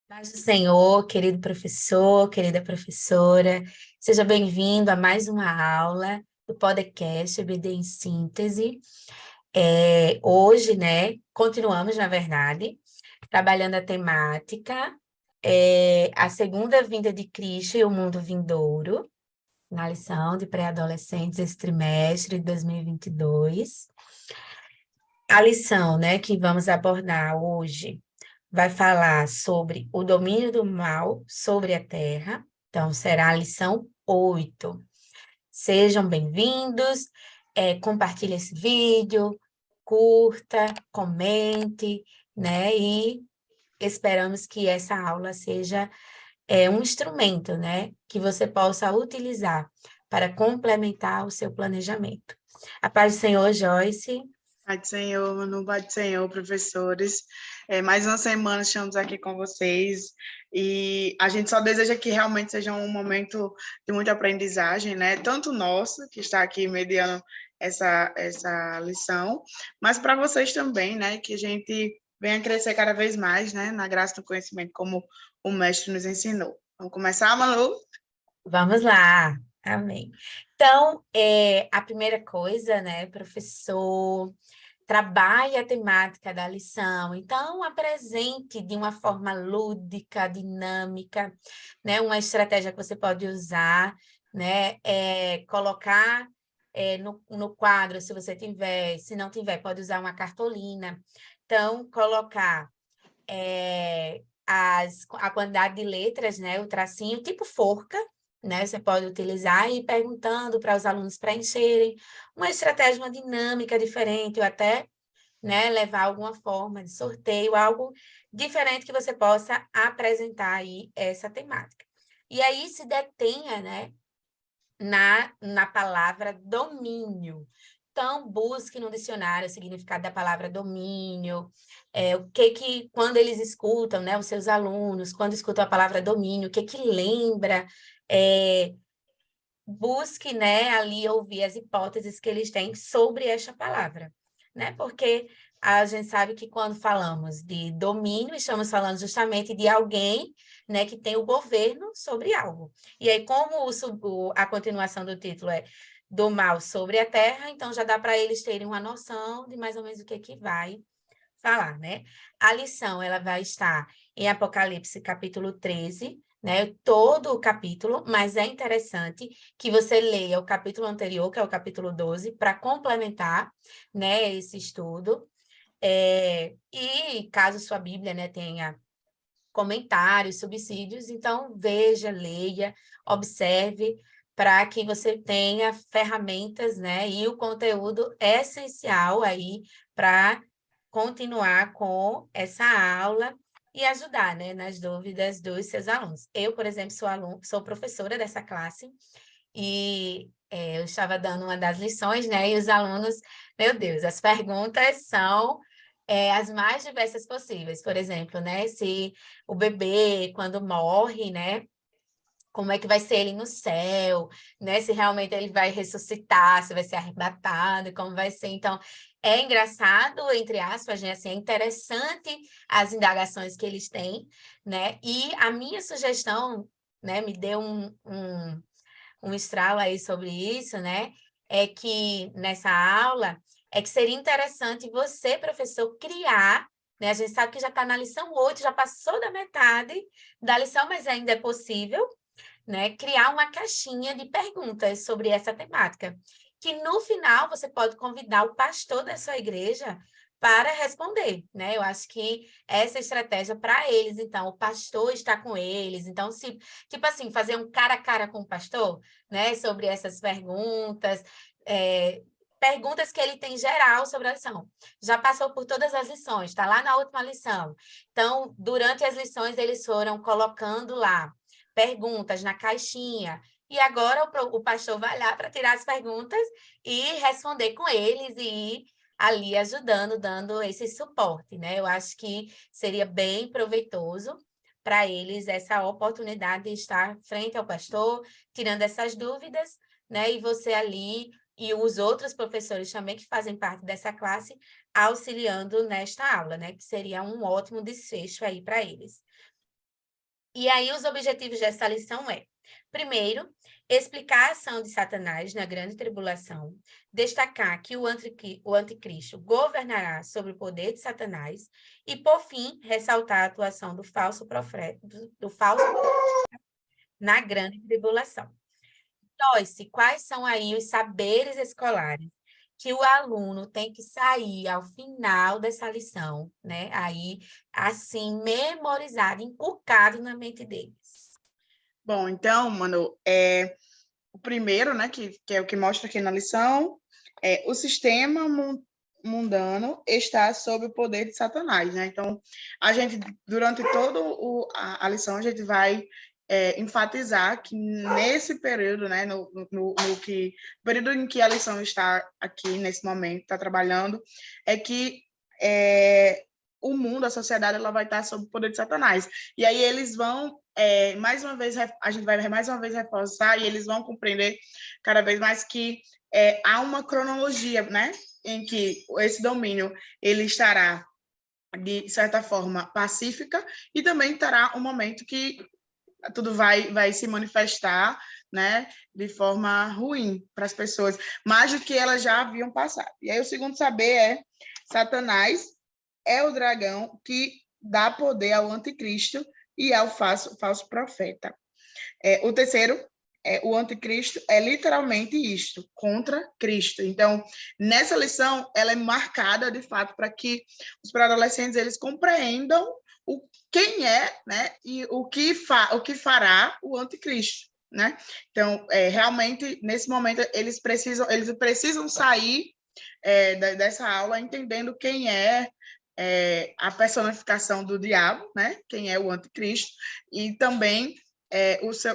Paz do Senhor, querido professor, querida professora, seja bem-vindo a mais uma aula do podcast EBD em Síntese. Hoje, né, continuamos, na verdade, trabalhando a temática, a segunda vinda de Cristo e o mundo vindouro, na lição de pré-adolescentes esse trimestre de 2022. A lição, né, que vamos abordar hoje vai falar sobre o domínio do mal sobre a terra. Então, será a lição 8. Sejam bem-vindos, compartilhe esse vídeo, curta, comente, né? E esperamos que essa aula seja um instrumento, né? Que você possa utilizar para complementar o seu planejamento. A paz do Senhor, Joyce. Pai do Senhor, Manu, Pai do Senhor, professores. Mais uma semana estamos aqui com vocês e a gente só deseja que realmente seja um momento de muita aprendizagem, né? Tanto nosso, que está aqui mediando essa lição, mas para vocês também, né? Que a gente venha crescer cada vez mais, né? Na graça do conhecimento, como o mestre nos ensinou. Vamos começar, Manu? Vamos lá, amém. Então, a primeira coisa, né, professor, trabalhe a temática da lição. Então, apresente de uma forma lúdica, dinâmica, né, uma estratégia que você pode usar, né, colocar no quadro, se você tiver, se não tiver, pode usar uma cartolina. Então, colocar a quantidade de letras, né, o tracinho, tipo forca, né? Você pode utilizar e ir perguntando para os alunos preencherem uma estratégia, uma dinâmica diferente, ou até, né, levar alguma forma de sorteio, algo diferente que você possa apresentar aí essa temática. E aí se detenha, né, na palavra domínio. Então, busque no dicionário o significado da palavra domínio, quando eles escutam, né, os seus alunos, quando escutam a palavra domínio, o que lembra, busque, né, ali ouvir as hipóteses que eles têm sobre esta palavra, né, porque a gente sabe que quando falamos de domínio, estamos falando justamente de alguém, né, que tem o governo sobre algo. E aí, como a continuação do título é do mal sobre a terra, então já dá para eles terem uma noção de mais ou menos o que vai falar, né? A lição, ela vai estar em Apocalipse, capítulo 13, né? Todo o capítulo, mas é interessante que você leia o capítulo anterior, que é o capítulo 12, para complementar, né, esse estudo. E caso sua Bíblia, né, tenha comentários, subsídios, então veja, leia, observe, para que você tenha ferramentas, né, e o conteúdo essencial aí para continuar com essa aula e ajudar, né, nas dúvidas dos seus alunos. Eu, por exemplo, sou professora dessa classe e eu estava dando uma das lições, né, e os alunos, meu Deus, as perguntas são as mais diversas possíveis. Por exemplo, né, se o bebê, quando morre, né, como é que vai ser ele no céu, né? Se realmente ele vai ressuscitar, se vai ser arrebatado, como vai ser. Então, é engraçado, entre aspas, né? Assim, é interessante as indagações que eles têm, né? E a minha sugestão, né, me deu um estralo aí sobre isso, né? É que nessa aula é que seria interessante você, professor, criar, né? A gente sabe que já está na lição 8, já passou da metade da lição, mas ainda é possível, né, criar uma caixinha de perguntas sobre essa temática, que no final você pode convidar o pastor da sua igreja para responder, né? Eu acho que essa estratégia para eles, então, o pastor está com eles, então, se, tipo assim, fazer um cara a cara com o pastor, né, sobre essas perguntas, perguntas que ele tem geral sobre a lição. Já passou por todas as lições, está lá na última lição. Então, durante as lições, eles foram colocando lá perguntas na caixinha. E agora o pastor vai lá para tirar as perguntas e responder com eles e ir ali ajudando, dando esse suporte, né? Eu acho que seria bem proveitoso para eles essa oportunidade de estar frente ao pastor, tirando essas dúvidas, né? E você ali e os outros professores também que fazem parte dessa classe auxiliando nesta aula, né? Que seria um ótimo desfecho aí para eles. E aí, os objetivos dessa lição primeiro, explicar a ação de Satanás na grande tribulação, destacar que o anticristo governará sobre o poder de Satanás e, por fim, ressaltar a atuação do falso profeta, na grande tribulação. Joyce, quais são aí os saberes escolares que o aluno tem que sair ao final dessa lição, né? Aí, assim, memorizado, inculcado na mente deles. Bom, então, mano, o primeiro, né, que é o que mostra aqui na lição, o sistema mundano está sob o poder de Satanás, né? Então, a gente, durante toda a lição, a gente vai enfatizar que nesse período, né, no período em que a lição está aqui, nesse momento, está trabalhando, é que o mundo, a sociedade, ela vai estar sob o poder de Satanás. E aí eles vão, mais uma vez, a gente vai mais uma vez reforçar, e eles vão compreender cada vez mais que há uma cronologia, né, em que esse domínio ele estará, de certa forma, pacífica, e também terá um momento que tudo vai se manifestar, né, de forma ruim para as pessoas, mais do que elas já haviam passado. E aí o segundo saber Satanás é o dragão que dá poder ao anticristo e ao falso profeta. O terceiro, o anticristo é literalmente isto, contra Cristo. Então, nessa lição, ela é marcada, de fato, para que os pré-adolescentes eles compreendam quem é, né, e o que fará o anticristo, né? Então, realmente, nesse momento, eles precisam sair dessa aula entendendo quem é a personificação do diabo, né? Quem é o anticristo, e também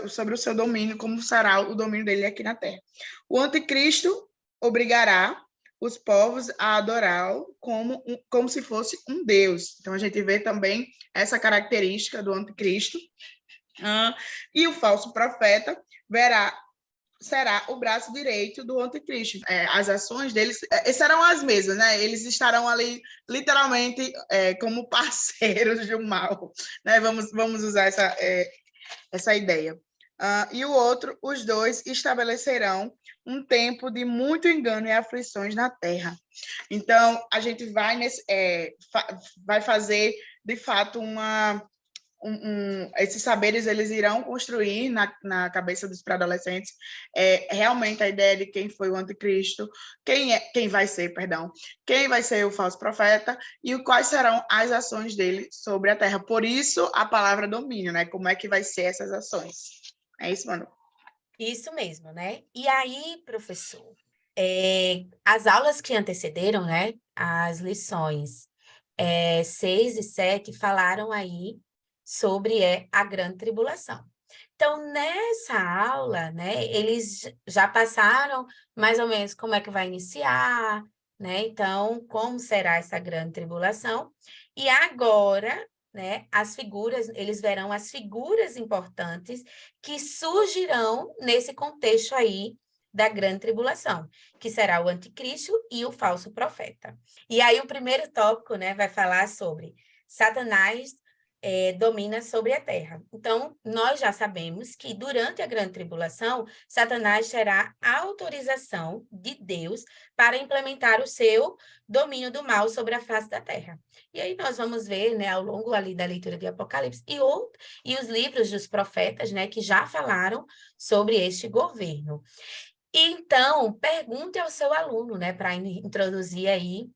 sobre o seu domínio, como será o domínio dele aqui na Terra. O anticristo obrigará os povos a adorá-lo como se fosse um Deus. Então, a gente vê também essa característica do anticristo. E o falso profeta será o braço direito do anticristo. As ações deles serão as mesmas, né? Eles estarão ali, literalmente, como parceiros do mal. Né? Vamos usar essa ideia. E o outro, os dois estabelecerão um tempo de muito engano e aflições na terra. Então, a gente vai fazer, de fato, esses saberes eles irão construir na cabeça dos pré-adolescentes realmente a ideia de quem foi o anticristo, quem vai ser o falso profeta e quais serão as ações dele sobre a terra. Por isso a palavra domínio, né? Como é que vai ser essas ações? É isso, Manu? Isso mesmo, né? E aí, professor, as aulas que antecederam, né, as lições 6 e 7 falaram aí sobre a grande tribulação. Então, nessa aula, né, eles já passaram mais ou menos como é que vai iniciar, né? Então, como será essa grande tribulação? E agora, né, eles verão as figuras importantes que surgirão nesse contexto aí da grande tribulação, que será o anticristo e o falso profeta. E aí o primeiro tópico, né, vai falar sobre Satanás domina sobre a terra. Então, nós já sabemos que durante a grande tribulação, Satanás terá autorização de Deus para implementar o seu domínio do mal sobre a face da terra. E aí nós vamos ver, né, ao longo ali da leitura de Apocalipse e os livros dos profetas, né, que já falaram sobre este governo. Então, pergunte ao seu aluno, né, para introduzir aí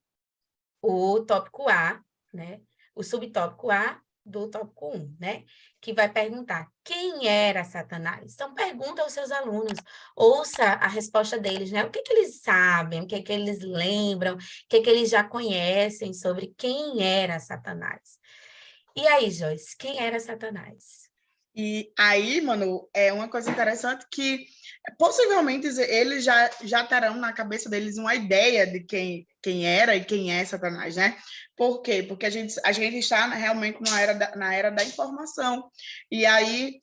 o tópico A, né, o subtópico A do tópico 1, né, que vai perguntar quem era Satanás. Então, pergunta aos seus alunos, ouça a resposta deles, né, o que eles sabem, o que eles lembram, o que eles já conhecem sobre quem era Satanás. E aí, Joyce, quem era Satanás? E aí, Manu, é uma coisa interessante que possivelmente eles já terão na cabeça deles uma ideia de quem era e quem é Satanás, né? Por quê? Porque a gente está realmente na era da informação. E aí,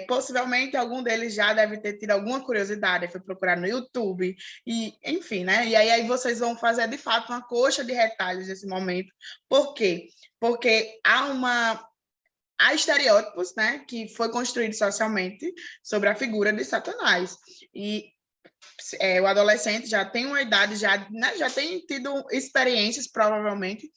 possivelmente, algum deles já deve ter tido alguma curiosidade, foi procurar no YouTube, e enfim, né? E aí vocês vão fazer, de fato, uma coxa de retalhos nesse momento. Por quê? Porque há há estereótipos, né, que foi construído socialmente sobre a figura de Satanás. E o adolescente já tem uma idade, já tem tido experiências, provavelmente,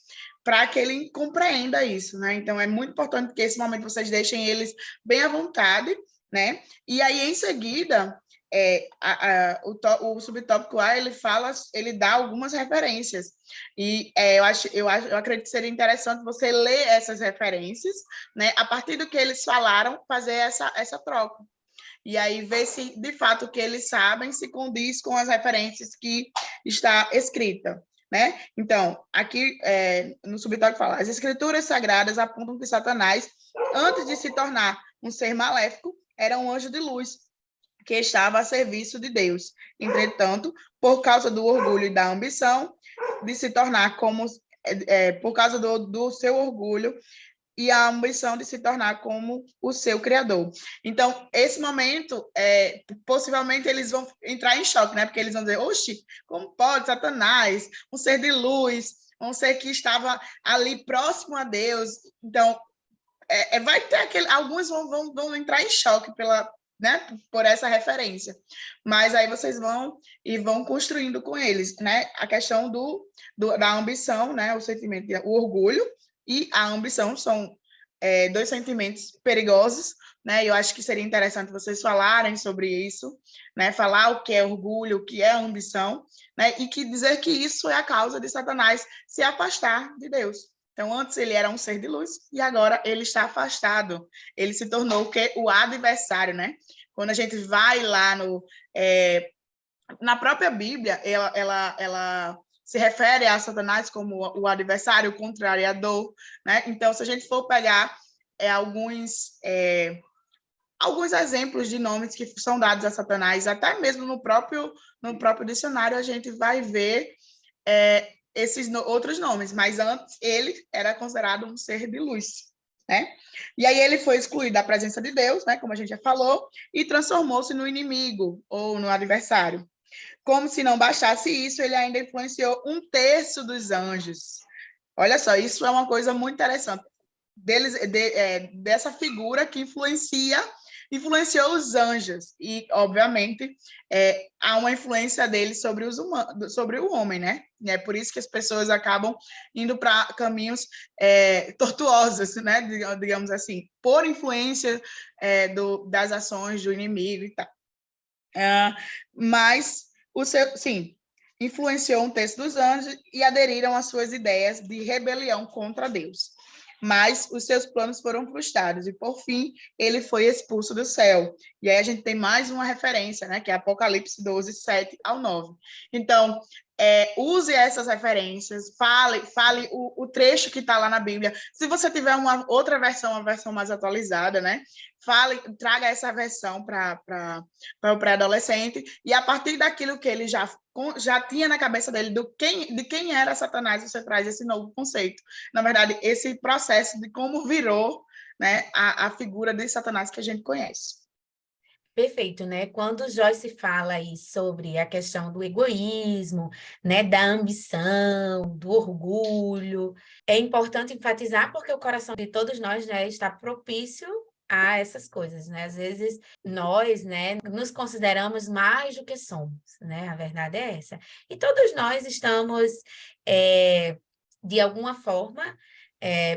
para que ele compreenda isso, né? Então, é muito importante que esse momento vocês deixem eles bem à vontade, né? E aí, em seguida, o subtópico A, ele dá algumas referências. E eu acredito que seria interessante você ler essas referências, né? A partir do que eles falaram, fazer essa troca. E aí ver se, de fato, o que eles sabem se condiz com as referências que está escrita. Né? Então, aqui no subtópico fala, as escrituras sagradas apontam que Satanás, antes de se tornar um ser maléfico, era um anjo de luz, que estava a serviço de Deus. Entretanto, por causa do orgulho e da ambição de se tornar como... por causa do seu orgulho e a ambição de se tornar como o seu criador. Então, esse momento, possivelmente eles vão entrar em choque, né? Porque eles vão dizer, oxe, como pode Satanás, um ser de luz, um ser que estava ali próximo a Deus. Então, vai ter alguns vão entrar em choque né, por essa referência. Mas aí vocês vão construindo com eles, né? A questão da ambição, né? O sentimento, o orgulho e a ambição são dois sentimentos perigosos, né? E eu acho que seria interessante vocês falarem sobre isso, né? Falar o que é orgulho, o que é ambição, né? E dizer que isso é a causa de Satanás se afastar de Deus. Então, antes ele era um ser de luz e agora ele está afastado. Ele se tornou o adversário, né? Quando a gente vai lá na própria Bíblia, ela se refere a Satanás como o adversário, o contrariador, né? Então, se a gente for pegar alguns exemplos de nomes que são dados a Satanás, até mesmo no próprio dicionário, a gente vai ver esses outros nomes, mas antes ele era considerado um ser de luz, né? E aí ele foi excluído da presença de Deus, né, como a gente já falou, e transformou-se no inimigo ou no adversário. Como se não bastasse isso, ele ainda influenciou 1/3 dos anjos. Olha só, isso é uma coisa muito interessante. Dessa figura que influenciou os anjos. E, obviamente, há uma influência dele sobre o homem, né? E é por isso que as pessoas acabam indo para caminhos tortuosos, né? Digamos assim, por influência das ações do inimigo e tal. Mas sim, influenciou 1/3 dos anjos e aderiram às suas ideias de rebelião contra Deus. Mas os seus planos foram frustrados e, por fim, ele foi expulso do céu. E aí a gente tem mais uma referência, né, que é Apocalipse 12, 7 ao 9. Então, use essas referências, fale o trecho que está lá na Bíblia. Se você tiver uma outra versão, uma versão mais atualizada, né, traga essa versão para o pré-adolescente, e a partir daquilo que ele já tinha na cabeça dele de quem era Satanás, você traz esse novo conceito. Na verdade, esse processo de como virou, né, a figura de Satanás que a gente conhece. Perfeito, né? Quando Joyce fala aí sobre a questão do egoísmo, né, da ambição, do orgulho, é importante enfatizar porque o coração de todos nós, né, está propício a essas coisas, né? Às vezes nós, né, nos consideramos mais do que somos, né? A verdade é essa. E todos nós estamos, de alguma forma,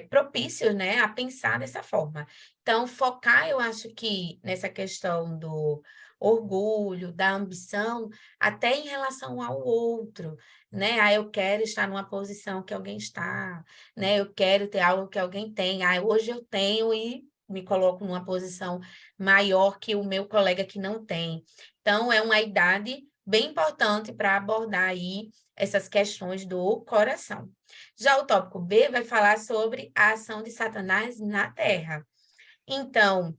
propícios, né, a pensar dessa forma. Então, focar, eu acho que nessa questão do orgulho, da ambição, até em relação ao outro, né? Ah, eu quero estar numa posição que alguém está, né? Eu quero ter algo que alguém tem. Ah, hoje eu tenho e me coloco numa posição maior que o meu colega que não tem. Então, é uma idade bem importante para abordar aí essas questões do coração. Já o tópico B vai falar sobre a ação de Satanás na Terra. Então,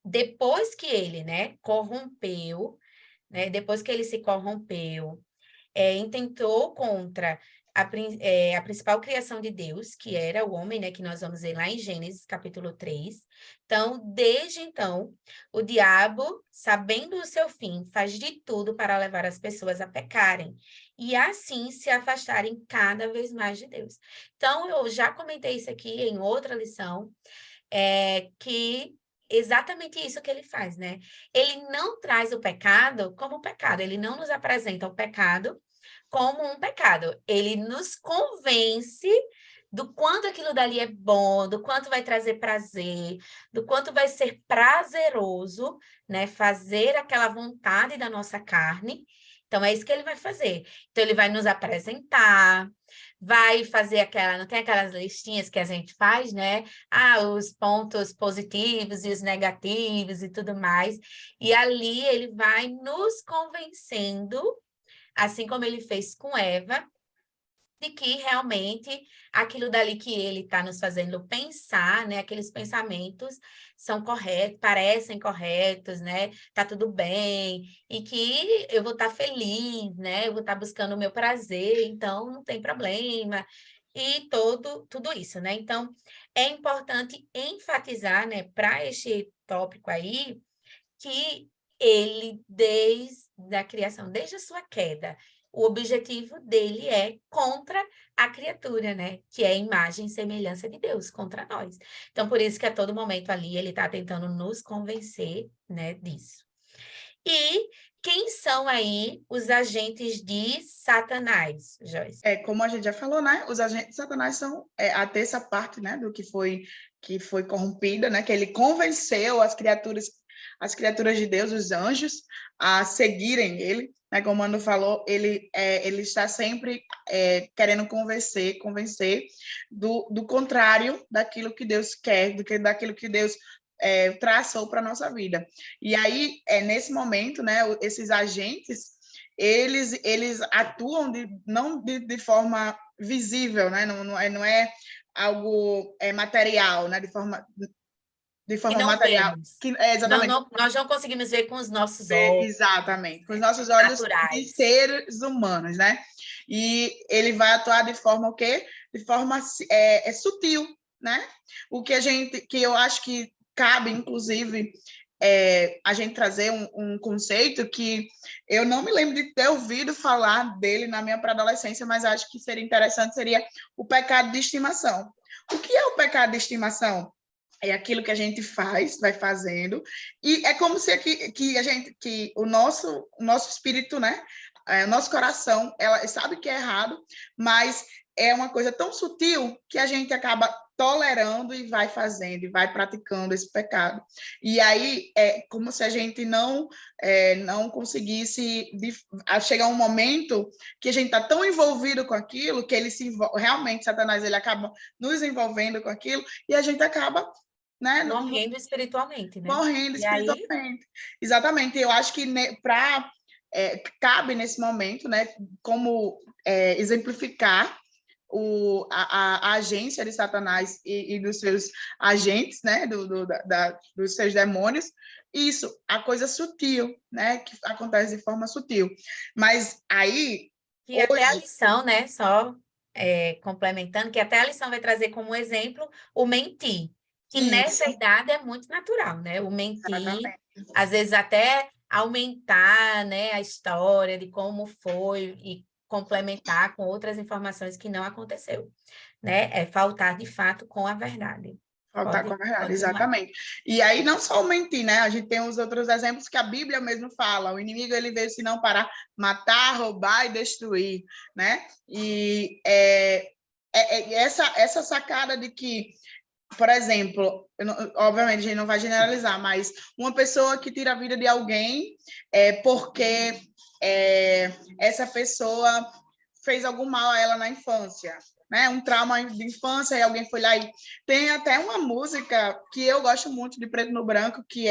depois que ele, né, corrompeu, né, depois que ele se corrompeu, intentou contra a principal criação de Deus, que era o homem, né, que nós vamos ver lá em Gênesis, capítulo 3. Então, desde então, o diabo, sabendo o seu fim, faz de tudo para levar as pessoas a pecarem e assim se afastarem cada vez mais de Deus. Então, eu já comentei isso aqui em outra lição. que exatamente isso que ele faz, né? Ele não traz o pecado como pecado, ele não nos apresenta o pecado como um pecado. Ele nos convence do quanto aquilo dali é bom, do quanto vai trazer prazer, do quanto vai ser prazeroso, né? Fazer aquela vontade da nossa carne. Então, é isso que ele vai fazer. Então, ele vai nos apresentar, vai fazer aquela, não tem aquelas listinhas que a gente faz, né? Ah, os pontos positivos e os negativos e tudo mais. E ali ele vai nos convencendo, assim como ele fez com Eva, de que realmente aquilo dali que ele está nos fazendo pensar, né? Aqueles pensamentos são corretos, parecem corretos, né? Tá tudo bem, e que eu vou estar feliz, né? Eu vou estar buscando o meu prazer, então não tem problema. E tudo isso, né? Então, é importante enfatizar, né, para este tópico aí, que ele, desde a criação, desde a sua queda, o objetivo dele é contra a criatura, né? Que é a imagem e semelhança de Deus, contra nós. Então, por isso que a todo momento ali ele está tentando nos convencer, né, disso. E quem são aí os agentes de Satanás, Joyce? Como a gente já falou, né? Os agentes de Satanás são a terça parte, né, do que foi corrompida, né? Que ele convenceu as criaturas de Deus, os anjos, a seguirem ele. Né? Como o Mano falou, ele está sempre querendo convencer do contrário daquilo que Deus quer, daquilo que Deus traçou para a nossa vida. E aí, nesse momento, né, esses agentes, eles atuam não de forma visível, né? Não é algo material, né? De Que forma não material. vemos. Exatamente. Nós não conseguimos ver com os nossos olhos, Exatamente. Com os nossos olhos de naturais. seres humanos, né? E ele vai atuar de forma o quê? De forma sutil, né? Que eu acho que cabe, inclusive, a gente trazer um conceito que eu não me lembro de ter ouvido falar dele na minha pré-adolescência, mas acho que seria interessante, seria o pecado de estimação. O que é o pecado de estimação? É aquilo que a gente vai fazendo, e é como se que o nosso espírito, né, o nosso coração, ela sabe que é errado, mas é uma coisa tão sutil que a gente acaba tolerando e vai fazendo, e vai praticando esse pecado. E aí é como se a gente não conseguisse chegar um momento que a gente está tão envolvido com aquilo, que ele realmente, Satanás, ele acaba nos envolvendo com aquilo, e a gente acaba, né, Morrendo espiritualmente, né? morrendo E aí, espiritualmente. Exatamente. Eu acho que cabe nesse momento, né, como exemplificar a agência de Satanás e dos seus agentes, né, dos seus demônios, isso, a coisa sutil, né, que acontece de forma sutil. Mas aí, que até a hoje, lição, né? Só complementando, que até a lição vai trazer como exemplo o mentir, que isso, nessa idade é muito natural, né? O mentir, exatamente. às vezes até aumentar, né, a história de como foi e complementar com outras informações que não aconteceu, né? É faltar de fato com a verdade. Faltar com Pode a verdade, continuar. exatamente. E aí, não só o mentir, né? A gente tem os outros exemplos que a Bíblia mesmo fala. O inimigo, ele veio senão para matar, roubar e destruir, né? E essa sacada de que, por exemplo, obviamente a gente não vai generalizar, mas uma pessoa que tira a vida de alguém porque essa pessoa fez algum mal a ela na infância, né? Um trauma de infância, e alguém foi lá e tem até uma música que eu gosto muito de Preto no Branco, que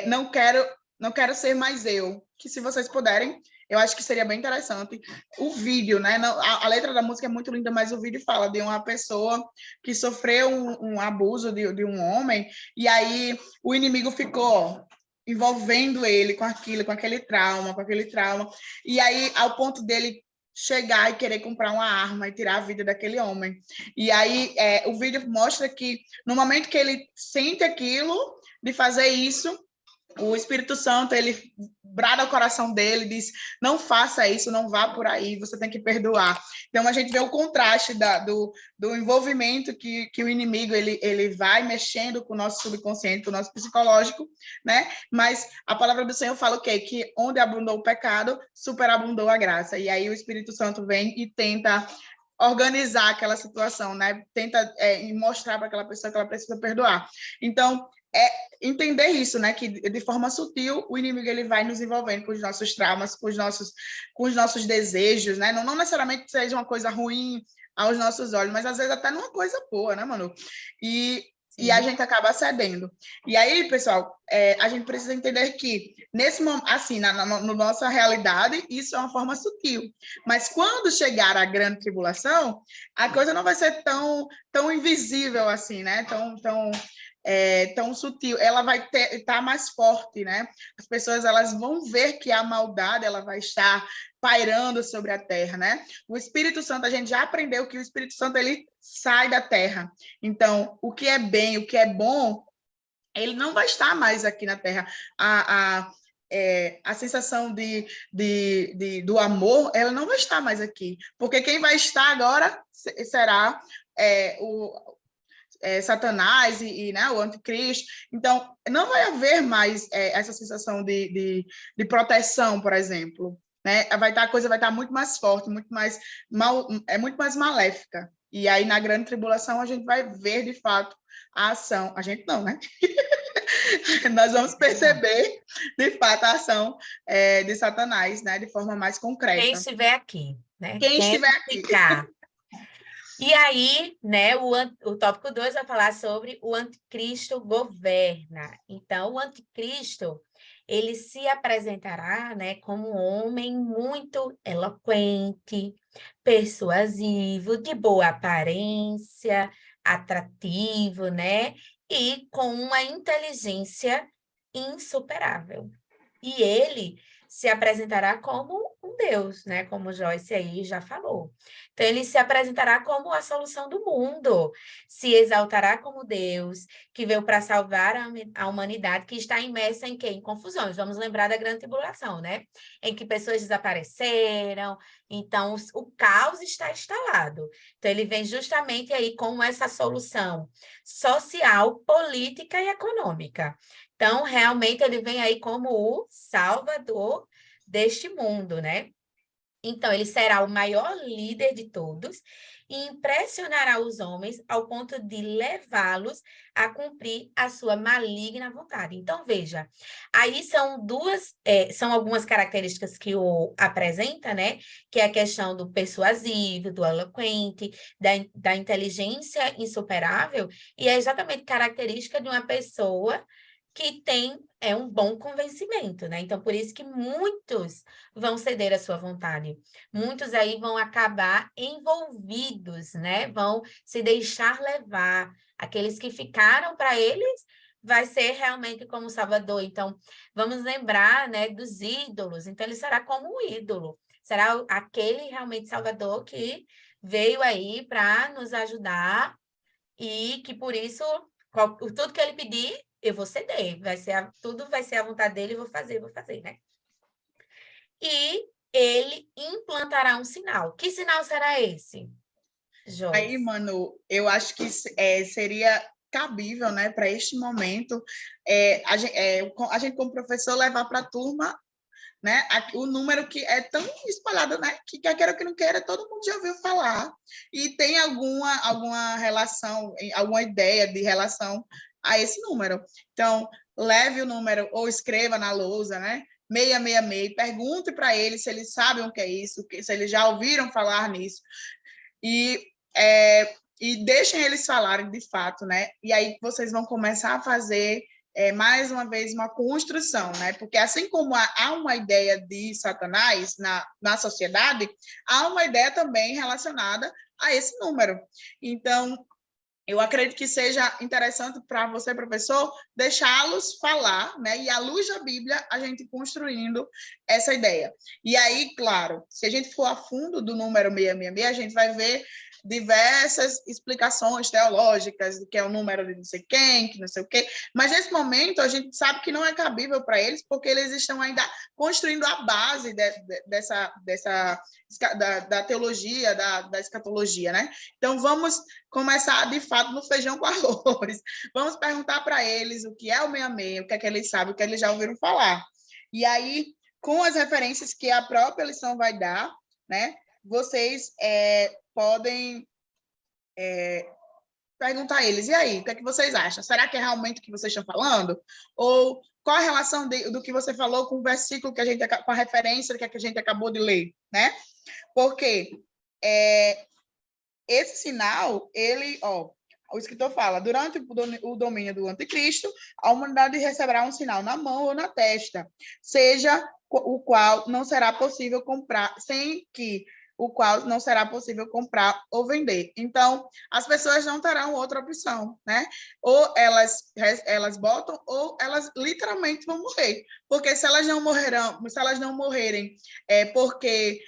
não quero ser mais eu, que se vocês puderem, eu acho que seria bem interessante. O vídeo, né? A letra da música é muito linda, mas o vídeo fala de uma pessoa que sofreu um abuso de um homem, e aí o inimigo ficou envolvendo ele com aquilo, com aquele trauma, e aí ao ponto dele chegar e querer comprar uma arma e tirar a vida daquele homem. E aí o vídeo mostra que no momento que ele sente aquilo, de fazer isso, o Espírito Santo, ele brada o coração dele, diz, não faça isso, não vá por aí, você tem que perdoar. Então, a gente vê o contraste do envolvimento que o inimigo, ele vai mexendo com o nosso subconsciente, com o nosso psicológico, né? Mas a palavra do Senhor fala o quê? Que onde abundou o pecado, superabundou a graça. E aí o Espírito Santo vem e tenta organizar aquela situação, né? Tenta mostrar para aquela pessoa que ela precisa perdoar. Então, entender isso, né? Que de forma sutil o inimigo ele vai nos envolvendo com os nossos traumas, com os nossos desejos, né? Não necessariamente seja uma coisa ruim aos nossos olhos, mas às vezes até numa coisa boa, né, Manu? E a gente acaba cedendo. E aí, pessoal, a gente precisa entender que, nesse momento, assim, na nossa realidade, isso é uma forma sutil. Mas quando chegar a grande tribulação, a coisa não vai ser tão invisível assim, né? Tão sutil, ela vai estar mais forte, né? As pessoas elas vão ver que a maldade ela vai estar pairando sobre a terra, né? O Espírito Santo, a gente já aprendeu que o Espírito Santo ele sai da terra. Então, o que é bem, o que é bom, ele não vai estar mais aqui na terra. A sensação do amor, ela não vai estar mais aqui, porque quem vai estar agora será Satanás né, o anticristo. Então, não vai haver mais essa sensação de proteção, por exemplo. Né? A coisa vai estar muito mais forte, muito mais maléfica. E aí, na grande tribulação, a gente vai ver, de fato, a ação. A gente não, né? Nós vamos perceber, de fato, a ação de Satanás, né? De forma mais concreta. Quem estiver aqui, né? Quem estiver aqui. E aí, né, o tópico 2 vai falar sobre o anticristo governa. Então, o anticristo, ele se apresentará, né, como um homem muito eloquente, persuasivo, de boa aparência, atrativo, né, e com uma inteligência insuperável. E ele se apresentará como um Deus, né? Como Joyce aí já falou. Então, ele se apresentará como a solução do mundo, se exaltará como Deus, que veio para salvar a humanidade, que está imersa em quê? Em confusões. Vamos lembrar da grande tribulação, né? Em que pessoas desapareceram, então o caos está instalado. Então, ele vem justamente aí com essa solução social, política e econômica. Então, realmente, ele vem aí como o salvador deste mundo, né? Então, ele será o maior líder de todos e impressionará os homens ao ponto de levá-los a cumprir a sua maligna vontade. Então, veja, aí são algumas características que o apresenta, né? Que é a questão do persuasivo, do eloquente, da inteligência insuperável, e é exatamente característica de uma pessoa que tem um bom convencimento, né? Então, por isso que muitos vão ceder à sua vontade. Muitos aí vão acabar envolvidos, né? Vão se deixar levar. Aqueles que ficaram para eles vai ser realmente como Salvador. Então, vamos lembrar, né, dos ídolos. Então, ele será como um ídolo. Será aquele realmente Salvador que veio aí para nos ajudar e que, por isso, tudo que ele pedir, eu vou ceder, tudo vai ser a vontade dele, eu vou fazer, né? E ele implantará um sinal. Que sinal será esse, Joyce? Aí, Manu, eu acho que seria cabível, né, para este momento, a gente como professor levar para a turma, né, o número que é tão espalhado, né, que quer queira ou que não queira, todo mundo já ouviu falar e tem alguma relação, alguma ideia de relação a esse número. Então, leve o número ou escreva na lousa, né? 666, pergunte para eles se eles sabem o que é isso, se eles já ouviram falar nisso. E deixem eles falarem de fato, né? E aí vocês vão começar a fazer mais uma vez uma construção, né? Porque assim como há uma ideia de Satanás na sociedade, há uma ideia também relacionada a esse número. Então, eu acredito que seja interessante para você, professor, deixá-los falar, né? E à luz da Bíblia, a gente construindo essa ideia. E aí, claro, se a gente for a fundo do número 666, a gente vai ver diversas explicações teológicas, do que é o número de não sei quem, que não sei o quê, mas nesse momento a gente sabe que não é cabível para eles, porque eles estão ainda construindo a base da teologia, da escatologia, né? Então, vamos começar, de fato, no feijão com arroz. Vamos perguntar para eles o que é o 66, o que é que eles sabem, o que eles já ouviram falar. E aí, com as referências que a própria lição vai dar, né, vocês podem perguntar a eles, e aí, o que é que vocês acham? Será que é realmente o que vocês estão falando? Ou qual a relação do que você falou com o versículo, com a referência que a gente acabou de ler, né? Porque esse sinal, o escritor fala, durante o domínio do anticristo, a humanidade receberá um sinal na mão ou na testa, seja o qual não será possível comprar, o qual não será possível comprar ou vender. Então, as pessoas não terão outra opção, né? Ou elas botam, ou elas literalmente vão morrer. Porque se elas não morrerem, porque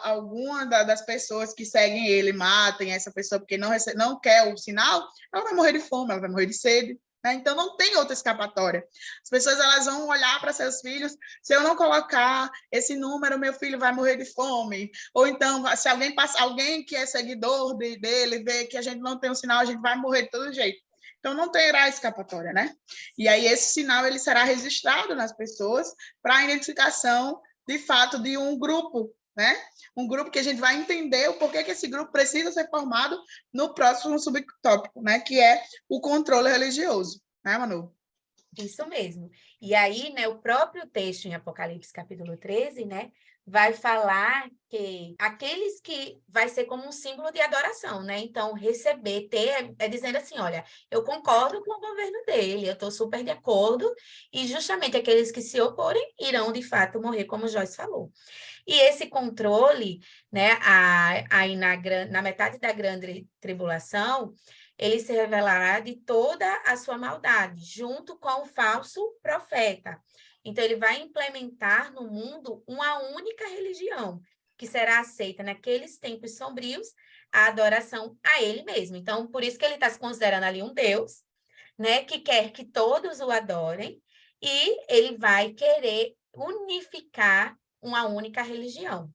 alguma das pessoas que seguem ele matem essa pessoa porque não quer o sinal, ela vai morrer de fome, ela vai morrer de sede. Né? Então, não tem outra escapatória. As pessoas elas vão olhar para seus filhos, se eu não colocar esse número, meu filho vai morrer de fome. Ou então, se alguém que é seguidor dele vê que a gente não tem um sinal, a gente vai morrer de todo jeito. Então, não terá escapatória, né? E aí, esse sinal ele será registrado nas pessoas para a identificação, de fato, de um grupo, né? Um grupo que a gente vai entender o porquê que esse grupo precisa ser formado no próximo subtópico, né? Que é o controle religioso, né, Manu? Isso mesmo. E aí, né, o próprio texto em Apocalipse, capítulo 13, né, vai falar que aqueles que vai ser como um símbolo de adoração, né? Então, ter, dizendo assim, olha, eu concordo com o governo dele, eu estou super de acordo, e justamente aqueles que se oporem irão, de fato, morrer, como o Joyce falou. E esse controle, né, aí na metade da grande tribulação, ele se revelará de toda a sua maldade, junto com o falso profeta. Então, ele vai implementar no mundo uma única religião, que será aceita naqueles tempos sombrios, a adoração a ele mesmo. Então, por isso que ele está se considerando ali um Deus, né, que quer que todos o adorem, e ele vai querer unificar uma única religião.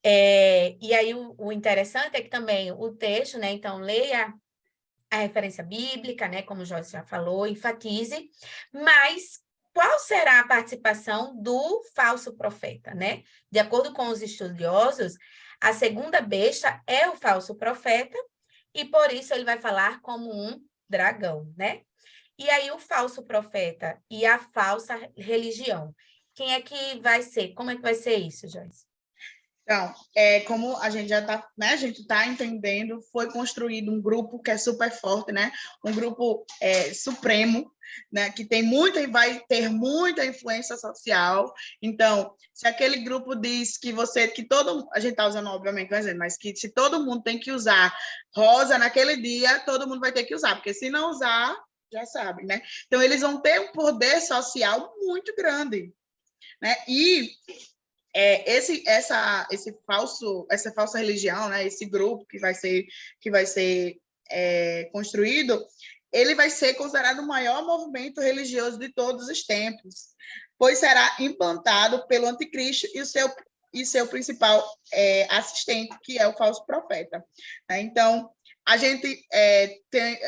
E aí, o interessante é que também o texto, né, então, leia a referência bíblica, né, como o Joyce já falou, enfatize, mas qual será a participação do falso profeta, né? De acordo com os estudiosos, a segunda besta é o falso profeta, e por isso ele vai falar como um dragão, né? E aí o falso profeta e a falsa religião, quem é que vai ser? Como é que vai ser isso, Joyce? Então, como a gente já está, né, a gente está entendendo, foi construído um grupo que é super forte, né? Um grupo supremo, né? Que tem vai ter muita influência social. Então, se aquele grupo diz que a gente está usando obviamente, mas que se todo mundo tem que usar rosa naquele dia, todo mundo vai ter que usar, porque se não usar, já sabe, né? Então, eles vão ter um poder social muito grande, né? E essa falsa religião, né, esse grupo que vai ser construído, ele vai ser considerado o maior movimento religioso de todos os tempos, pois será implantado pelo anticristo e seu principal assistente, que é o falso profeta. Então, a gente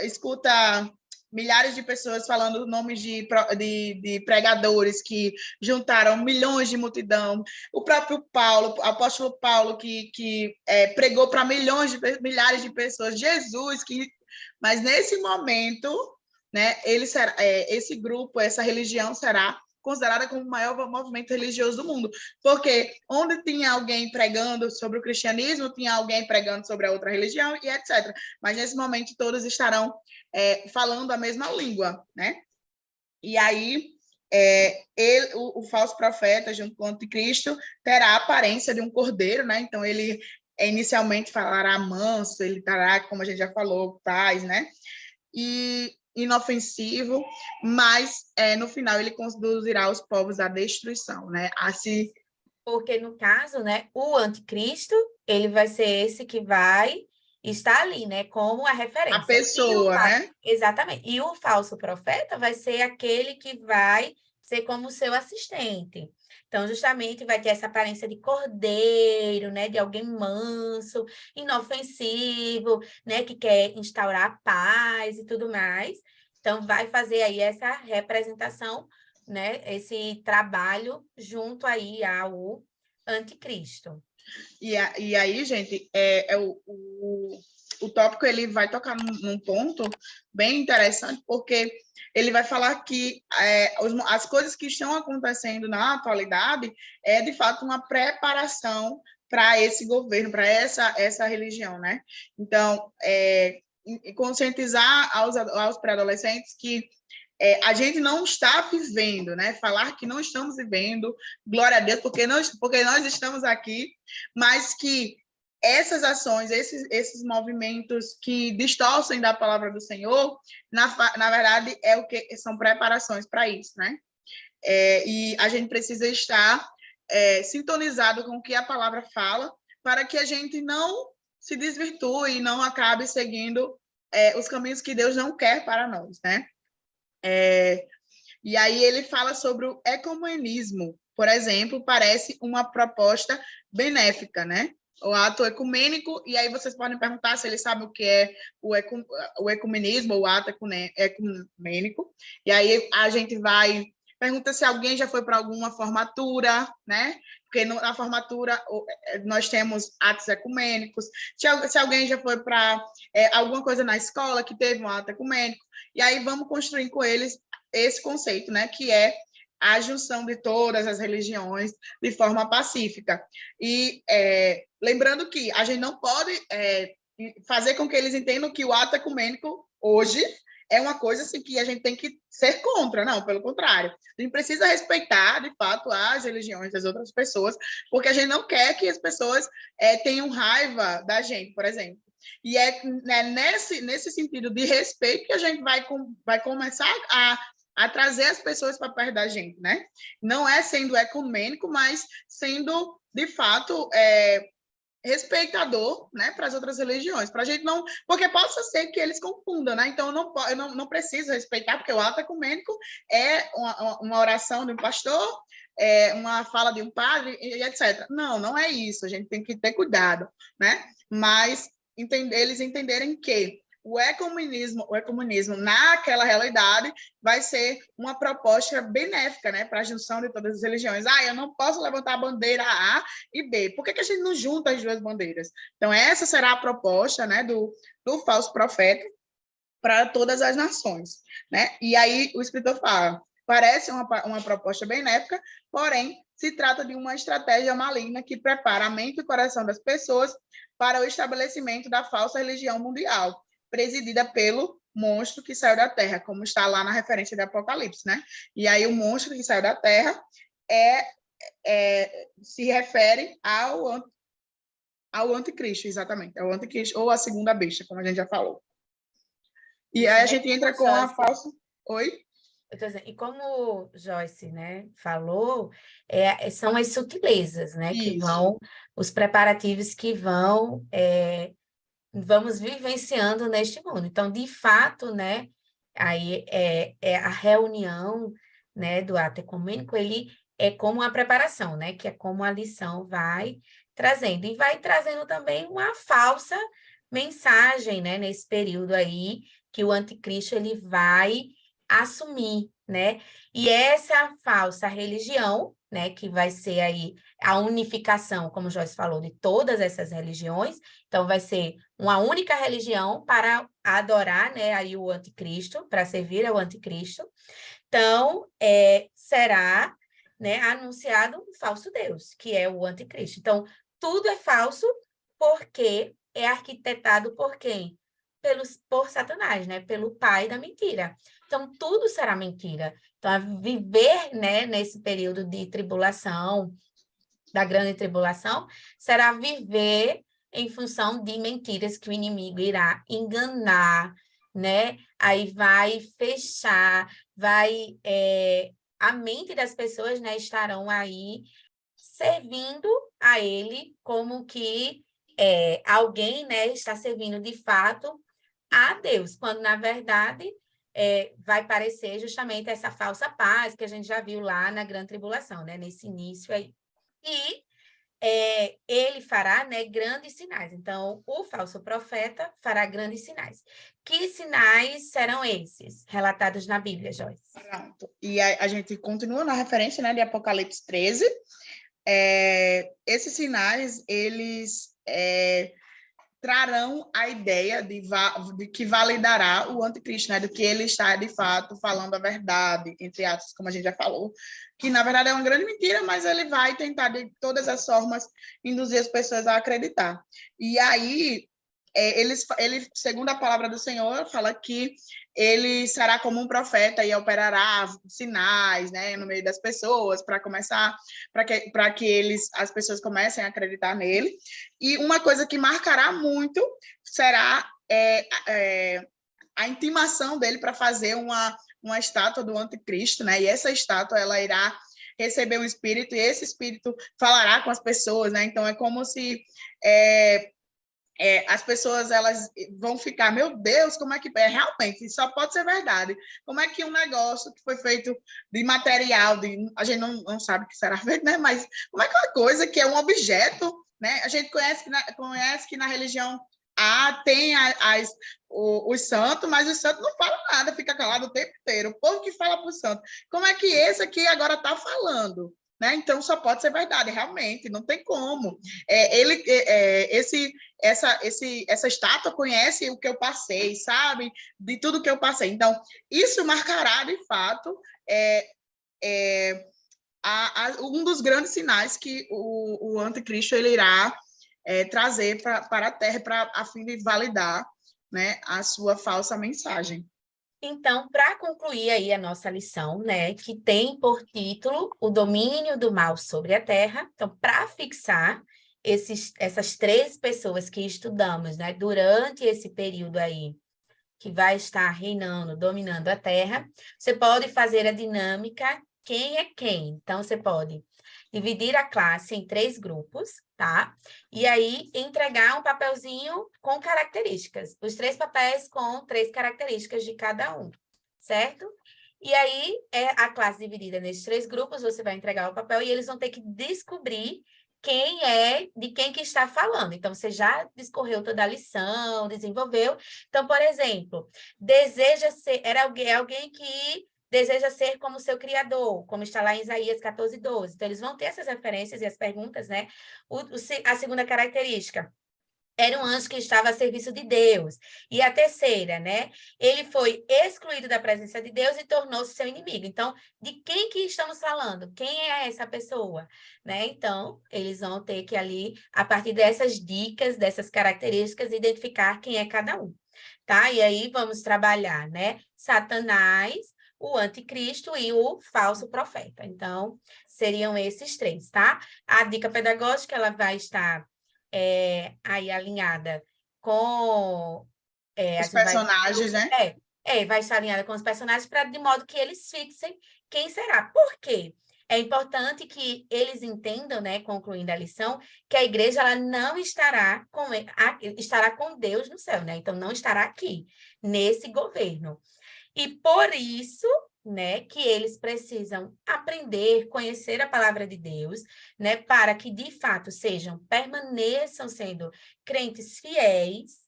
escuta milhares de pessoas falando nomes de pregadores que juntaram milhões de multidão. O próprio Paulo, o apóstolo Paulo, que pregou para milhares de pessoas. Jesus, mas nesse momento, né, esse grupo, essa religião será considerada como o maior movimento religioso do mundo, porque onde tinha alguém pregando sobre o cristianismo, tinha alguém pregando sobre a outra religião e etc. Mas nesse momento todos estarão falando a mesma língua, né? E aí o falso profeta, junto com o anticristo, terá a aparência de um cordeiro, né? Então ele inicialmente falará manso, ele estará, como a gente já falou, paz, né? E inofensivo, mas no final ele conduzirá os povos à destruição, né? Porque, no caso, né, o anticristo, ele vai ser esse que vai estar ali, né, como a A referência. pessoa, né? Exatamente. E o falso profeta vai ser aquele que vai ser como seu assistente. Então, justamente, vai ter essa aparência de cordeiro, né, de alguém manso, inofensivo, né, que quer instaurar a paz e tudo mais. Então, vai fazer aí essa representação, né, esse trabalho junto aí ao anticristo. E aí, gente, o tópico ele vai tocar num ponto bem interessante, porque ele vai falar que as coisas que estão acontecendo na atualidade é, de fato, uma preparação para esse governo, para essa religião, né? Então, conscientizar aos pré-adolescentes que a gente não está vivendo, né? Falar que não estamos vivendo, glória a Deus, porque nós estamos aqui, mas que essas ações, esses movimentos que distorcem da palavra do Senhor, na verdade, é o que são preparações para isso, né? E a gente precisa estar sintonizado com o que a palavra fala, para que a gente não se desvirtue e não acabe seguindo os caminhos que Deus não quer para nós, né? E aí ele fala sobre o ecumenismo, por exemplo, parece uma proposta benéfica, né? O ato ecumênico, e aí vocês podem perguntar se ele sabe o que é o ecumenismo, ou o ato ecumênico, e aí a gente vai pergunta se alguém já foi para alguma formatura, né? Porque na formatura nós temos atos ecumênicos, se alguém já foi para alguma coisa na escola que teve um ato ecumênico, e aí vamos construir com eles esse conceito, né, que é a junção de todas as religiões de forma pacífica. E lembrando que a gente não pode fazer com que eles entendam que o ato ecumênico hoje é uma coisa assim, que a gente tem que ser contra, não, pelo contrário. A gente precisa respeitar, de fato, as religiões das outras pessoas, porque a gente não quer que as pessoas tenham raiva da gente, por exemplo. E né, nesse sentido de respeito que a gente vai começar a trazer as pessoas para perto da gente, né? Não é sendo ecumênico, mas sendo, de fato, respeitador, né, para as outras religiões, para a gente não, porque possa ser que eles confundam, né? Então eu não preciso respeitar, porque o ato ecumênico é uma oração de um pastor, uma fala de um padre e etc. Não é isso. A gente tem que ter cuidado, né? Mas eles entenderem que o ecumenismo naquela realidade vai ser uma proposta benéfica, né, para a junção de todas as religiões. Eu não posso levantar a bandeira A e B. Por que a gente não junta as duas bandeiras? Então, essa será a proposta, né, do falso profeta para todas as nações, né? E aí o escritor fala, parece uma proposta benéfica, porém se trata de uma estratégia maligna que prepara a mente e o coração das pessoas para o estabelecimento da falsa religião mundial, presidida pelo monstro que saiu da terra, como está lá na referência de Apocalipse, né? E aí o monstro que saiu da terra se refere ao anticristo, exatamente, ao anticristo, ou a segunda besta, como a gente já falou. E aí a gente entra com a falsa... Oi? Eu tô dizendo, e como Joyce, né, falou, são as sutilezas, né, que vão, os preparativos que vamos vivenciando neste mundo. Então, de fato, né, aí a reunião, né, do ato ecumênico, ele é como a preparação, né, que é como a lição vai trazendo. E vai trazendo também uma falsa mensagem, né, nesse período aí, que o anticristo, ele vai assumir, né? E essa falsa religião, né, que vai ser aí a unificação, como o Joyce falou, de todas essas religiões, então vai ser uma única religião para adorar, né, aí o anticristo, para servir ao anticristo. Então, será, né, anunciado um falso Deus, que é o anticristo. Então, tudo é falso porque é arquitetado por quem? Por Satanás, né? Pelo pai da mentira. Então, tudo será mentira. Então, viver, né, nesse período de tribulação, da grande tribulação, será viver em função de mentiras que o inimigo irá enganar, né? Aí vai fechar, a mente das pessoas, né, estarão aí servindo a ele como que alguém, né, está servindo de fato a Deus, quando na verdade vai parecer justamente essa falsa paz que a gente já viu lá na Grande Tribulação, né, nesse início aí. E ele fará, né, grandes sinais. Então, o falso profeta fará grandes sinais. Que sinais serão esses relatados na Bíblia, Joyce? Pronto. E a gente continua na referência, né, de Apocalipse 13. Esses sinais, eles trarão a ideia de que validará o anticristo, né? Do que ele está, de fato, falando a verdade, entre aspas, como a gente já falou, que, na verdade, é uma grande mentira, mas ele vai tentar, de todas as formas, induzir as pessoas a acreditar. E aí, ele, segundo a palavra do Senhor, fala que ele será como um profeta e operará sinais, né, no meio das pessoas, para começar, para que as pessoas comecem a acreditar nele. E uma coisa que marcará muito será a intimação dele para fazer uma estátua do anticristo, né? E essa estátua ela irá receber um espírito e esse espírito falará com as pessoas, né? Então é como se as pessoas elas vão ficar, meu Deus, como é que realmente só pode ser verdade? Como é que um negócio que foi feito de material, a gente não sabe o que será feito, né? Mas como é que uma coisa que é um objeto, né? A gente conhece que na religião tem os santos, mas os santos não falam nada, fica calado o tempo inteiro. O povo que fala para o santo, como é que esse aqui agora está falando? Né? Então, só pode ser verdade, realmente, não tem como. Essa estátua conhece o que eu passei, sabe? De tudo que eu passei. Então, isso marcará, de fato, um dos grandes sinais que o anticristo ele irá trazer para a Terra, a fim de validar, né, a sua falsa mensagem. Então, para concluir aí a nossa lição, né, que tem por título o domínio do mal sobre a terra. Então, para fixar essas 3 pessoas que estudamos, né, durante esse período aí, que vai estar reinando, dominando a terra, você pode fazer a dinâmica quem é quem. Então, você pode dividir a classe em 3 grupos, tá? E aí, entregar um papelzinho com características. Os 3 papéis com 3 características de cada um, certo? E aí, a classe dividida nesses 3 grupos, você vai entregar o papel e eles vão ter que descobrir quem é, de quem que está falando. Então, você já discorreu toda a lição, desenvolveu. Então, por exemplo, deseja ser, alguém que deseja ser como seu criador, como está lá em Isaías 14:12. Então, eles vão ter essas referências e as perguntas, né? A segunda característica, era um anjo que estava a serviço de Deus. E a terceira, né? Ele foi excluído da presença de Deus e tornou-se seu inimigo. Então, de quem que estamos falando? Quem é essa pessoa? Né? Então, eles vão ter que ali, a partir dessas dicas, dessas características, identificar quem é cada um. Tá? E aí vamos trabalhar, né? Satanás, o anticristo e o falso profeta. Então, seriam esses 3, tá? A dica pedagógica, ela vai estar aí alinhada com... Os personagens, né? Vai estar alinhada com os personagens de modo que eles fixem quem será. Por quê? É importante que eles entendam, né, concluindo a lição, que a igreja ela não estará com Deus no céu, né? Então, não estará aqui, nesse governo. E por isso, né, que eles precisam aprender, conhecer a palavra de Deus, né, para que de fato permaneçam sendo crentes fiéis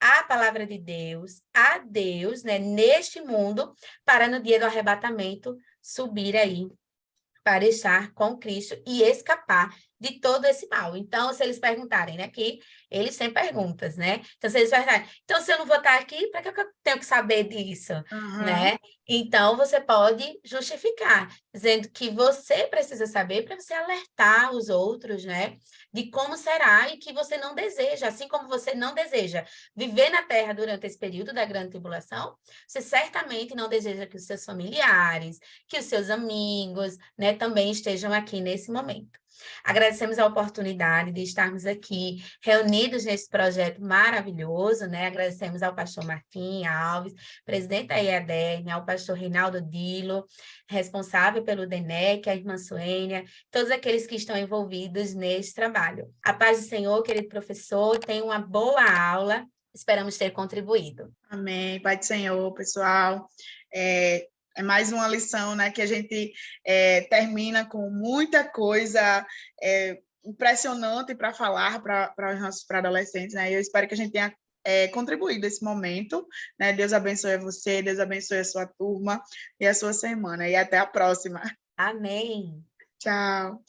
à palavra de Deus, a Deus, né, neste mundo, para no dia do arrebatamento subir aí para estar com Cristo e escapar de todo esse mal. Então, se eles perguntarem, né, que eles têm perguntas, né? Então, se eles perguntarem, então, se eu não vou estar aqui, para que eu tenho que saber disso, né? Então, você pode justificar, dizendo que você precisa saber para você alertar os outros, né, de como será e que você não deseja, assim como você não deseja viver na Terra durante esse período da grande tribulação, você certamente não deseja que os seus familiares, que os seus amigos, né, também estejam aqui nesse momento. Agradecemos a oportunidade de estarmos aqui reunidos nesse projeto maravilhoso, né? Agradecemos ao pastor Martim Alves, presidente da IADERN, ao pastor Reinaldo Dilo, responsável pelo DENEC, a irmã Suênia, todos aqueles que estão envolvidos nesse trabalho. A paz do Senhor, querido professor, tenha uma boa aula, esperamos ter contribuído. Amém. Pai do Senhor, pessoal. É mais uma lição, né, que a gente termina com muita coisa impressionante para falar para os nossos adolescentes, né? Eu espero que a gente tenha contribuído esse momento, né? Deus abençoe você, Deus abençoe a sua turma e a sua semana. E até a próxima. Amém. Tchau.